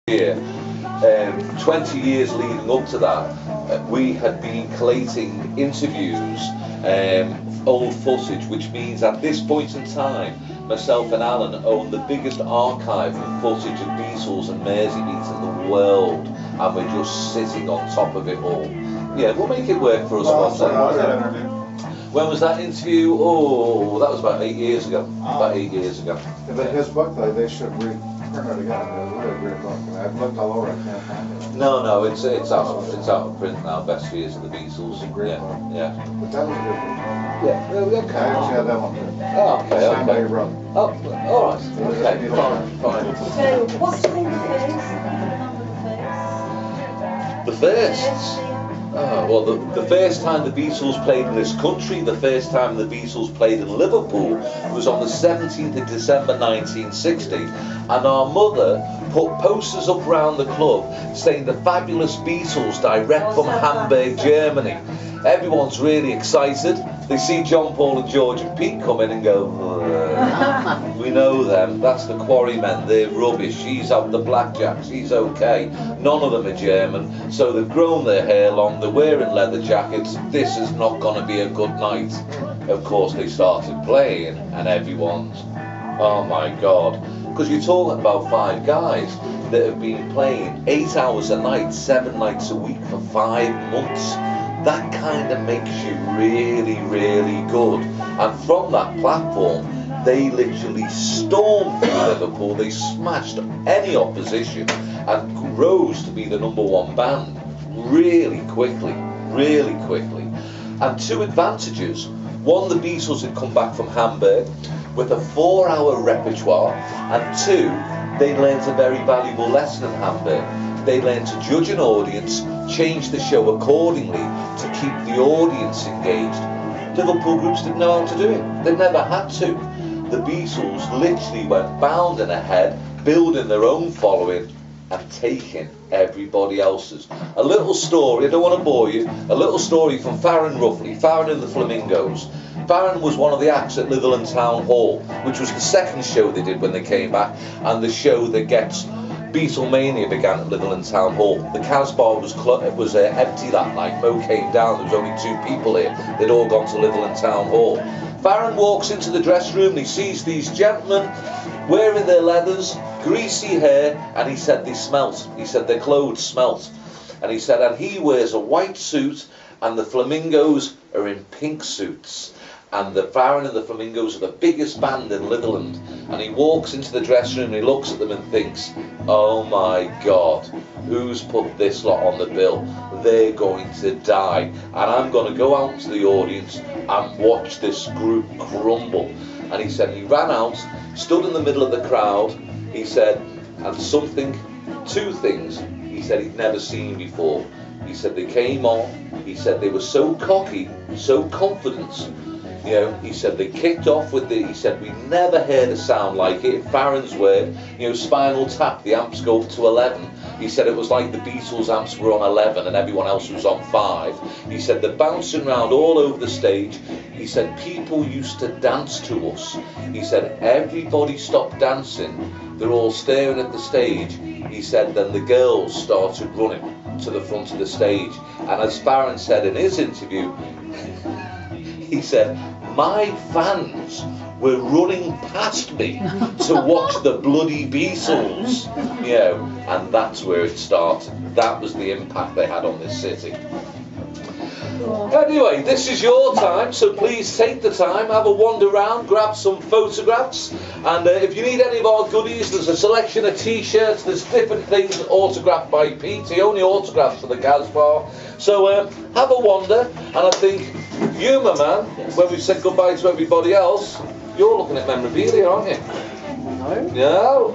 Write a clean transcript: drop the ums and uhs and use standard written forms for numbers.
year, 20 years leading up to that, we had been collating interviews, old footage, which means at this point in time, myself and Alan own the biggest archive of footage of Beatles and Mersey beats in the world, and we're just sitting on top of it all. Yeah, we'll make it work for us. When was that interview? Oh, that was about 8 years ago. About 8 years ago. But his book, though, they should reprint it again. It's a really great book. I've looked all over, I can't find it. No, it's out of print now. Best Years of the Beatles. It's a great book. Yeah. But that was a good book. Yeah. Okay. I actually had that one too. Oh, okay. Somebody wrote. Oh, all right. Okay. Fine. So, what's the name of the The first. Oh, well, the first time the Beatles played in this country, the first time the Beatles played in Liverpool was on the 17th of December 1960, and our mother put posters up around the club saying the fabulous Beatles direct from Hamburg, Germany. Everyone's really excited. They see John, Paul and George and Pete come in and go, we know them, that's the Quarrymen, they're rubbish, she's out the blackjack, she's okay. None of them are German, so they've grown their hair long, they're wearing leather jackets, this is not going to be a good night. Of course they started playing and everyone's, oh my God. Because you're talking about 5 guys that have been playing 8 hours a night, 7 nights a week for 5 months. That kind of makes you really, really good. And from that platform, they literally stormed through Liverpool. They smashed any opposition and rose to be the #1 band really quickly, really quickly. And 2 advantages. One, the Beatles had come back from Hamburg with a 4-hour repertoire, and 2, they learnt a very valuable lesson in Hamburg. They learned to judge an audience, change the show accordingly to keep the audience engaged. Liverpool groups didn't know how to do it. They never had to. The Beatles literally went bounding ahead, building their own following and taking everybody else's. A little story, I don't want to bore you, a little story from Farron Roughly, Farron and the Flamingos. Farron was one of the acts at Liverpool Town Hall, which was the second show they did when they came back, and the show that gets Beatlemania began at Liverpool Town Hall. The Casbah was empty that night. Mo came down, there was only 2 people here. They'd all gone to Liverpool Town Hall. Farron walks into the dressing room and he sees these gentlemen wearing their leathers, greasy hair, and he said they smelt. He said their clothes smelt. And he said, and he wears a white suit and the Flamingos are in pink suits. And the Farron and the Flamingos are the biggest band in Litherland. And he walks into the dressing room and he looks at them and thinks, oh my God, who's put this lot on the bill? They're going to die. And I'm going to go out to the audience and watch this group crumble. And he said he ran out, stood in the middle of the crowd, he said, and 2 things he said he'd never seen before. He said they came on, he said they were so cocky, so confident. You know, he said they kicked off with he said we never heard a sound like it. Farron's word, you know, Spinal Tap, the amps go up to 11. He said it was like the Beatles amps were on 11 and everyone else was on 5. He said they're bouncing around all over the stage. He said people used to dance to us. He said everybody stopped dancing. They're all staring at the stage. He said then the girls started running to the front of the stage. And as Farron said in his interview, he said, my fans were running past me to watch the bloody Beatles, you know, and that's where it started. That was the impact they had on this city. Anyway, this is your time, so please take the time, have a wander around, grab some photographs, and if you need any of our goodies, there's a selection of t-shirts, there's different things autographed by Pete. He only autographs for the Casbah. So have a wander, and I think you, my man, when we've said goodbye to everybody else, you're looking at memorabilia, aren't you? No. No?